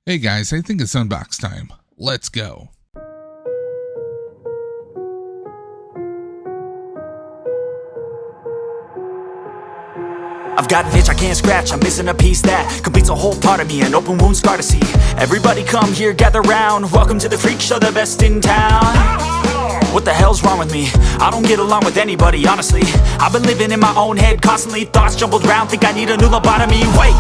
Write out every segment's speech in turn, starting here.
Hey guys, I think it's unbox time. Let's go. I've got an itch I can't scratch, I'm missing a piece that completes a whole part of me, an open wound scar to see. Everybody come here, gather round, welcome to the freak show, the best in town. What the hell's wrong with me? I don't get along with anybody, honestly. I've been living in my own head constantly, thoughts jumbled round, think I need a new lobotomy. Wait,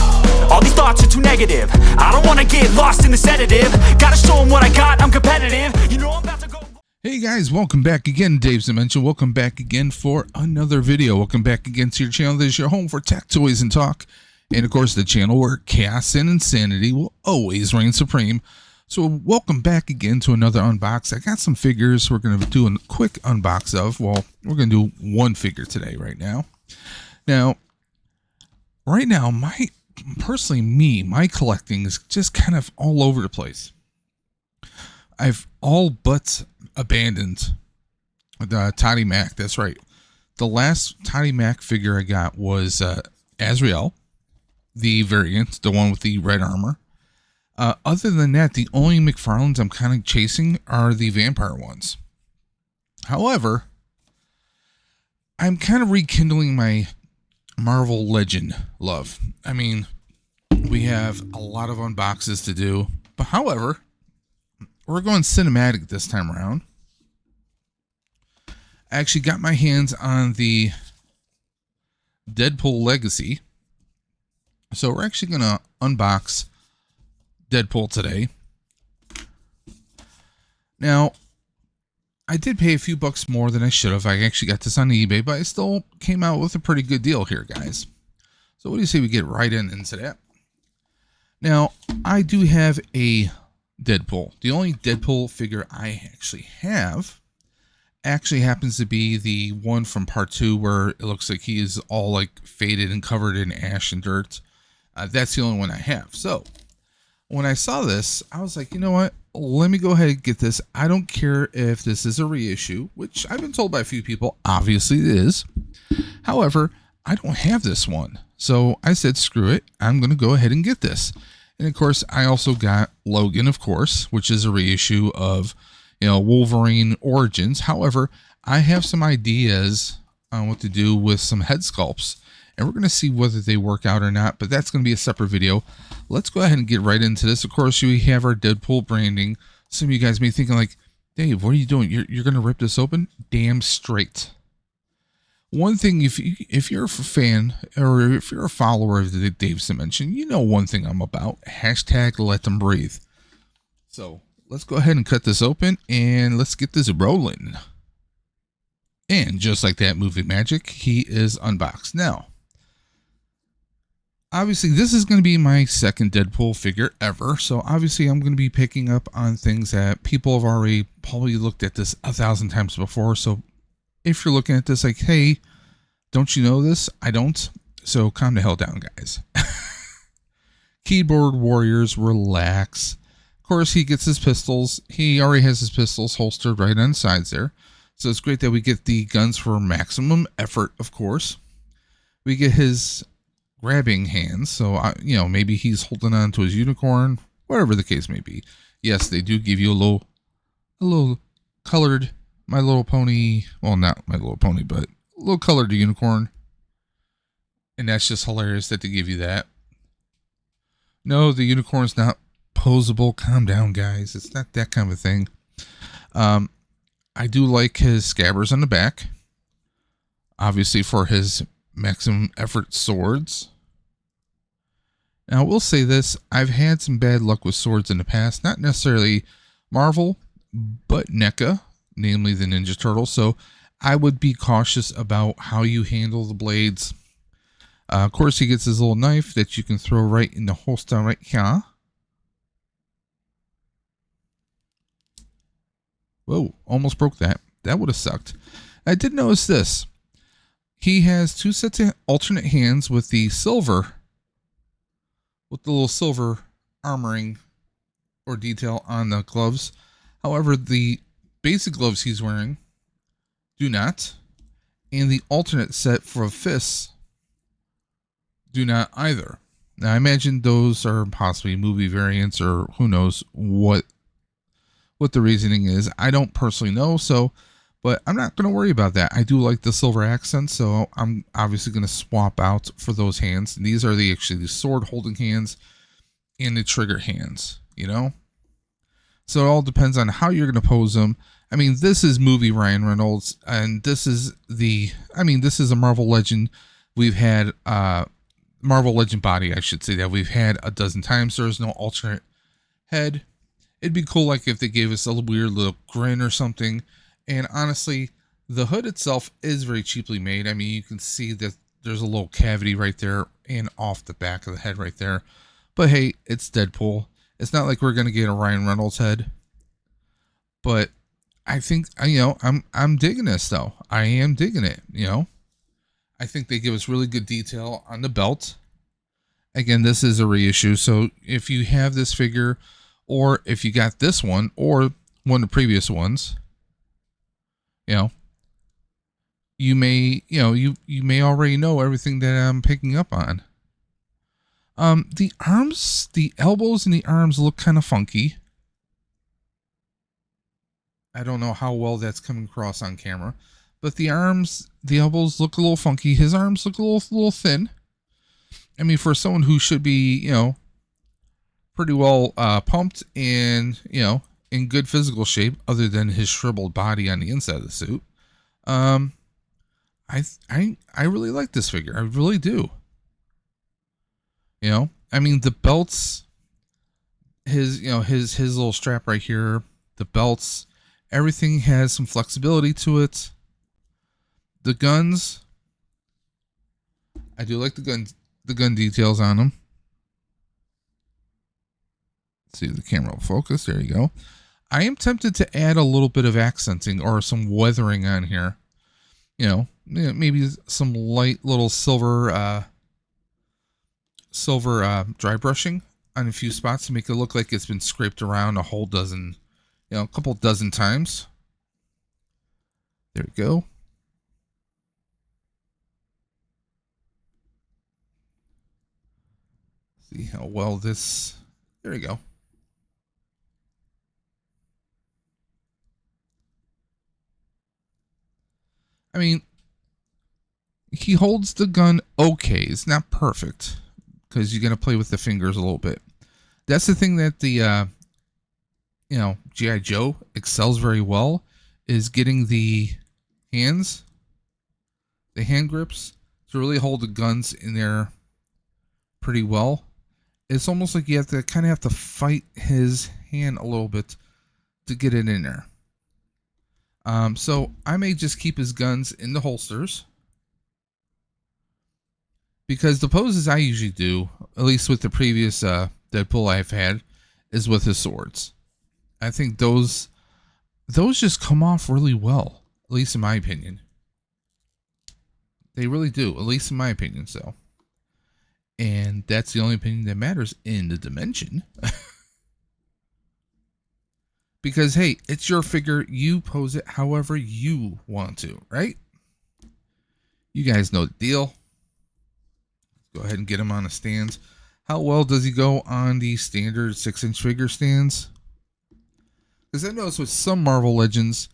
all these thoughts are too negative, I don't wanna get lost in the sedative. Gotta show them what I got, I'm competitive. You know I'm about to go. Hey guys, welcome back again. Dave's Dimension. Welcome back again for another video. Welcome back again to your channel. This is your home for tech, toys, and talk. And of course, the channel where chaos and insanity will always reign supreme. So welcome back again to another unbox. I got some figures we're going to do a quick unbox of. Well, we're going to do one figure today right now. Now, my collecting is just kind of all over the place. I've all but abandoned the Toddy Mac. That's right. The last Toddy Mac figure I got was Azrael, the variant, the one with the red armor. Other than that, the only McFarlanes I'm kind of chasing are the vampire ones. However, I'm kind of rekindling my Marvel Legend love. I mean, we have a lot of unboxes to do, but however, we're going cinematic this time around. I actually got my hands on the Deadpool Legacy. So we're actually going to unbox Deadpool today. Now, I did pay a few bucks more than I should have. I actually got this on eBay, but I still came out with a pretty good deal here, guys. So what do you say we get right into that? Now, I do have a Deadpool. The only Deadpool figure I actually have happens to be the one from part 2 where it looks like he is all like faded and covered in ash and dirt. That's the only one I have. So when I saw this, I was like, you know what? Let me go ahead and get this. I don't care if this is a reissue, which I've been told by a few people. Obviously it is. However, I don't have this one. So I said, screw it. I'm going to go ahead and get this. And of course, I also got Logan, of course, which is a reissue of, Wolverine Origins. However, I have some ideas on what to do with some head sculpts, and we're going to see whether they work out or not, but that's going to be a separate video. Let's go ahead and get right into this. Of course, we have our Deadpool branding. Some of you guys may be thinking like, Dave, what are you doing? You're going to rip this open? Damn straight. One thing, if you're a fan or if you're a follower of the Dave's Dimension, you know one thing I'm about. Hashtag let them breathe. So let's go ahead and cut this open and let's get this rolling. And just like that movie magic, he is unboxed. Now, obviously this is going to be my second Deadpool figure ever. So obviously I'm going to be picking up on things that people have already probably looked at this 1,000 times before. So if you're looking at this like, hey, don't you know this? I don't. So calm the hell down, guys. Keyboard warriors, relax. Of course, he gets his pistols. He already has his pistols holstered right on the sides there. So it's great that we get the guns for maximum effort, of course. We get his grabbing hands. So, maybe he's holding on to his unicorn, whatever the case may be. Yes, they do give you a little colored My Little Pony, well, not My Little Pony, but a little colored unicorn. And that's just hilarious that they give you that. No, the unicorn's not posable. Calm down, guys. It's not that kind of a thing. I do like his scabbards on the back. Obviously for his maximum effort swords. Now, I will say this. I've had some bad luck with swords in the past. Not necessarily Marvel, but NECA. Namely the Ninja Turtle. So I would be cautious about how you handle the blades. Of course, he gets his little knife that you can throw right in the holster right here. Whoa, almost broke that. That would have sucked. I did notice this. He has 2 sets of alternate hands with the little silver armoring or detail on the gloves. However, the basic gloves he's wearing do not, and the alternate set for fists do not either. Now, I imagine those are possibly movie variants, or who knows what the reasoning is. I don't personally know, so, but I'm not going to worry about that. I do like the silver accents, so I'm obviously going to swap out for those hands. And these are the sword holding hands and the trigger hands, you know? So it all depends on how you're going to pose them. I mean, this is movie Ryan Reynolds, and this is a Marvel Legend. We've had Marvel Legend body, I should say, that we've had a dozen times. There's no alternate head. It'd be cool, like, if they gave us a weird little grin or something. And honestly, the hood itself is very cheaply made. I mean, you can see that there's a little cavity right there and off the back of the head right there. But hey, it's Deadpool. It's not like we're gonna get a Ryan Reynolds head. But I think, I'm digging this though. I am digging it. I think they give us really good detail on the belt. Again, this is a reissue, so if you have this figure, or if you got this one, or one of the previous ones, you may, you may already know everything that I'm picking up on. The arms, the elbows and the arms look kind of funky. I don't know how well that's coming across on camera, but the arms, the elbows look a little funky. His arms look a little thin. I mean, for someone who should be, pretty well pumped and, in good physical shape, other than his shriveled body on the inside of the suit. I really like this figure. I really do. I mean, the belts, his little strap right here, the belts, everything has some flexibility to it. The guns, I do like the gun details on them. Let's see if the camera will focus. There you go. I am tempted to add a little bit of accenting or some weathering on here. Maybe some light little silver dry brushing on a few spots to make it look like it's been scraped around a whole dozen, a couple dozen times. There we go. See how well this, there we go. I mean, he holds the gun okay. It's not perfect because you're going to play with the fingers a little bit. That's the thing that the, G.I. Joe excels very well, is getting the hands, the hand grips, to really hold the guns in there pretty well. It's almost like you have to fight his hand a little bit to get it in there. So I may just keep his guns in the holsters, because the poses I usually do, at least with the previous Deadpool I've had, is with his swords. I think those just come off really well, at least in my opinion. They really do, at least in my opinion. So, and that's the only opinion that matters in the dimension. Because, hey, it's your figure. You pose it however you want to, right? You guys know the deal. Go ahead and get him on the stands. How well does he go on the standard 6-inch figure stands? Because I noticed with some Marvel Legends,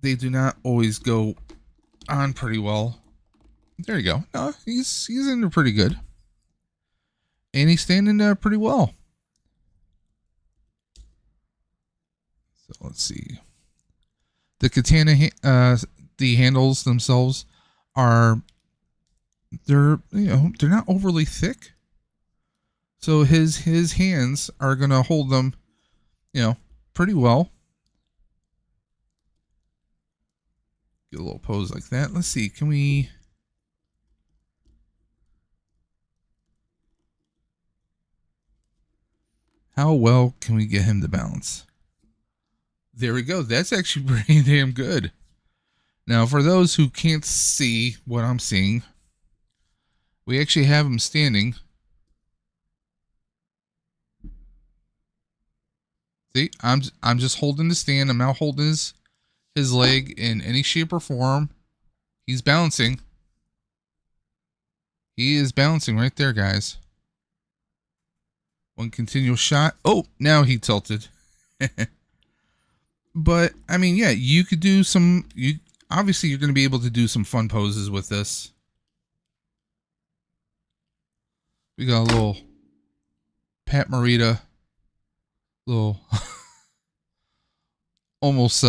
they do not always go on pretty well. There you go. No, he's in there pretty good. And he's standing there pretty well. So let's see. The katana, the handles themselves are, they're not overly thick. So his hands are going to hold them, pretty well. Get a little pose like that. Let's see. Can we... How well can we get him to balance? There we go. That's actually pretty damn good. Now, for those who can't see what I'm seeing, we actually have him standing. See, I'm just holding the stand. I'm not holding his leg in any shape or form. He's balancing. He is balancing right there, guys. One continuous shot. Oh, now he tilted. But I mean, yeah, you could do some. You obviously you're going to be able to do some fun poses with this. We got a little Pat Morita, little almost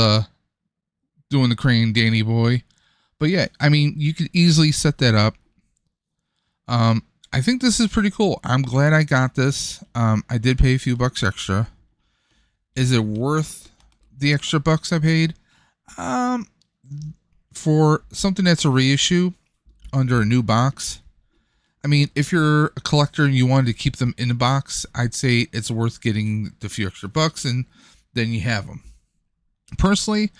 doing the crane Danny boy. But yeah, I mean, you could easily set that up. I think this is pretty cool. I'm glad I got this. I did pay a few bucks extra. Is it worth the extra bucks I paid? For something that's a reissue under a new box. I mean, if you're a collector and you wanted to keep them in the box, I'd say it's worth getting the few extra bucks and then you have them. Personally,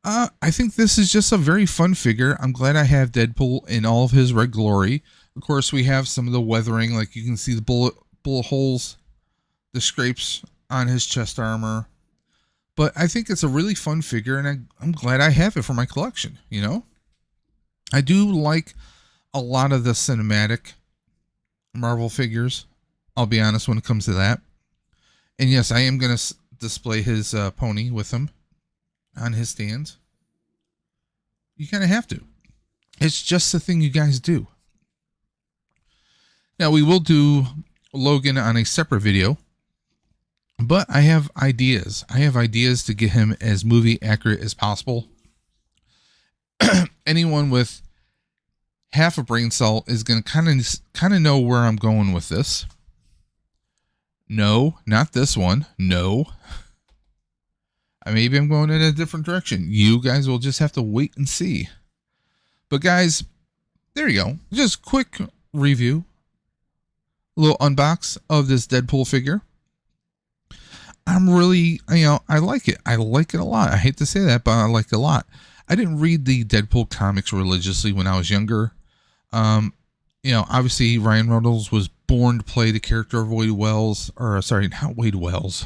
I think this is just a very fun figure. I'm glad I have Deadpool in all of his red glory. Of course, we have some of the weathering, like you can see the bullet holes, the scrapes on his chest armor. But I think it's a really fun figure, and I'm glad I have it for my collection, you know? I do like a lot of the cinematic Marvel figures, I'll be honest when it comes to that. And yes, I am going to display his pony with him on his stand. You kind of have to. It's just the thing you guys do. Now, we will do Logan on a separate video, but I have ideas. I have ideas to get him as movie accurate as possible. Anyone with half a brain cell is going to kind of know where I'm going with this. No, not this one. No. Maybe I'm going in a different direction. You guys will just have to wait and see. But guys, there you go. Just quick review. A little unbox of this Deadpool figure. I'm really, I like it. I like it a lot. I hate to say that, but I like it a lot. I didn't read the Deadpool comics religiously when I was younger. Obviously Ryan Reynolds was born to play the character of Wade Wells, or sorry, not Wade Wells.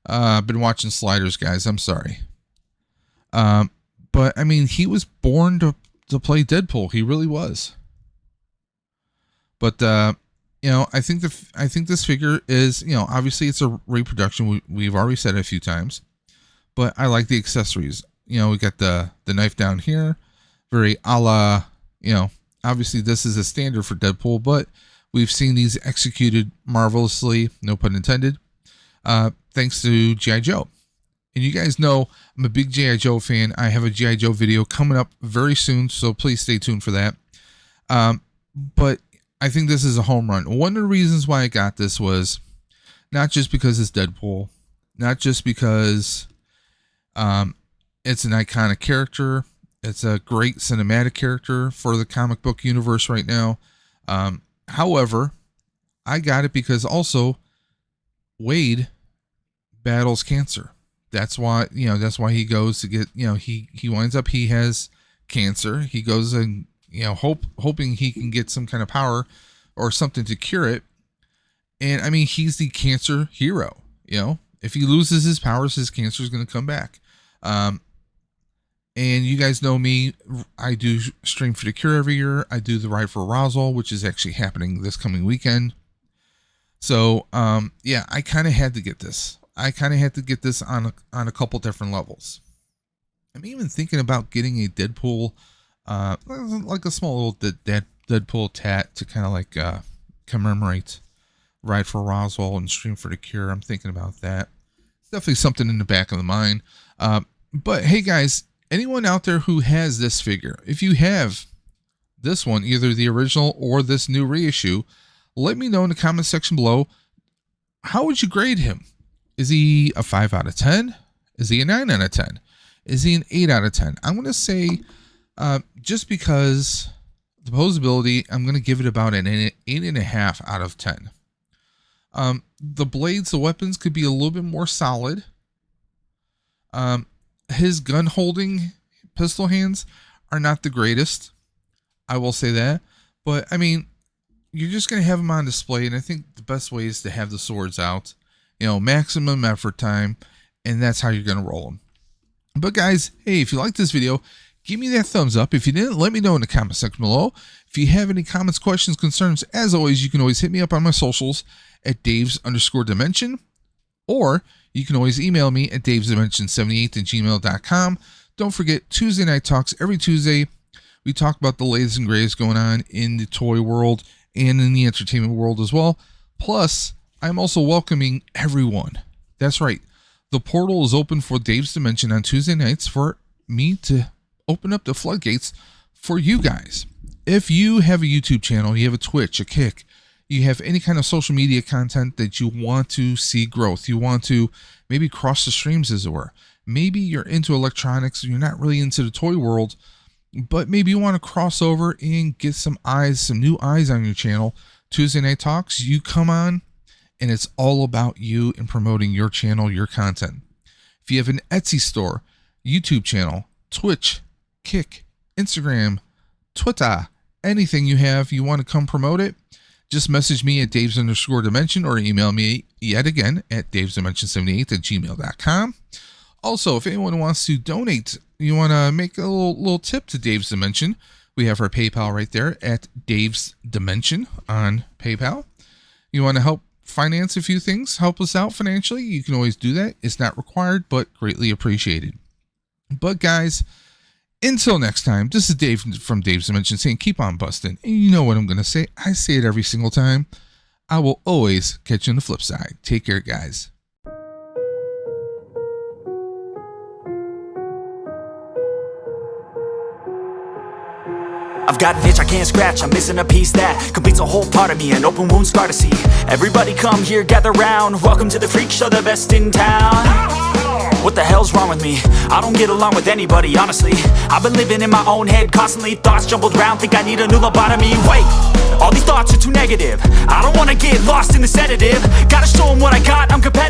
I've been watching Sliders, guys. I'm sorry. But I mean, he was born to play Deadpool. He really was. But I think this figure is, obviously it's a reproduction. We've already said it a few times, but I like the accessories. We got the knife down here, very a la, obviously this is a standard for Deadpool, but we've seen these executed marvelously, no pun intended, thanks to G.I. Joe. And you guys know I'm a big G.I. Joe fan. I have a G.I. Joe video coming up very soon, so please stay tuned for that. But I think this is a home run. One of the reasons why I got this was not just because it's Deadpool, not just because it's an iconic character. It's a great cinematic character for the comic book universe right now. However, I got it because also Wade battles cancer. That's why he goes to get, he winds up, he has cancer. He goes and, hoping he can get some kind of power or something to cure it. And I mean, he's the cancer hero. If he loses his powers, his cancer is going to come back. And you guys know me, I do Stream for the Cure every year. I do the Ride for Roswell, which is actually happening this coming weekend. So, yeah, I kind of had to get this. I kind of had to get this on a couple different levels. I'm even thinking about getting a Deadpool, like a small little Deadpool tat to kind of like commemorate Ride for Roswell and Stream for the Cure. I'm thinking about that. It's definitely something in the back of the mind. But hey guys, anyone out there who has this figure, if you have this one, either the original or this new reissue, let me know in the comment section below. How would you grade him? Is he a 5 out of 10? Is he a 9 out of 10? Is he an 8 out of 10? I'm going to say, just because the posability, I'm going to give it about an 8.5 out of 10. The blades, the weapons could be a little bit more solid. His gun holding pistol hands are not the greatest. I will say that. But I mean, you're just going to have them on display. And I think the best way is to have the swords out, maximum effort time. And that's how you're going to roll them. But guys, hey, if you like this video, give me that thumbs up. If you didn't, let me know in the comment section below. If you have any comments, questions, concerns, as always, you can always hit me up on my socials at Daves_Dimension, or you can always email me at davesdimension78@gmail.com. Don't forget, Tuesday Night Talks. Every Tuesday, we talk about the latest and greatest going on in the toy world and in the entertainment world as well. Plus, I'm also welcoming everyone. That's right. The portal is open for Dave's Dimension on Tuesday nights for me to open up the floodgates for you guys. If you have a YouTube channel, you have a Twitch, a Kick, you have any kind of social media content that you want to see growth, you want to maybe cross the streams, as it were. Maybe you're into electronics, you're not really into the toy world, but maybe you want to cross over and get some new eyes on your channel. Tuesday Night Talks, you come on, and it's all about you and promoting your channel, your content. If you have an Etsy store, YouTube channel, Twitch, Kick, Instagram, Twitter, anything you have, you want to come promote it, just message me at Daves_Dimension or email me yet again at davesdimension78@gmail.com. Also, if anyone wants to donate, you want to make a little tip to Dave's Dimension, we have our PayPal right there at Dave's Dimension on PayPal. You want to help finance a few things, help us out financially, you can always do that. It's not required, but greatly appreciated. But guys, until next time, this is Dave from Dave's Dimension saying keep on busting. And you know what I'm going to say. I say it every single time. I will always catch you on the flip side. Take care, guys. I've got an itch I can't scratch, I'm missing a piece that completes a whole part of me, an open wound scar to see. Everybody come here, gather round, welcome to the freak show, the best in town. What the hell's wrong with me? I don't get along with anybody, honestly. I've been living in my own head constantly, thoughts jumbled round, think I need a new lobotomy. Wait, all these thoughts are too negative, I don't wanna get lost in the sedative. Gotta show them what I got, I'm competitive.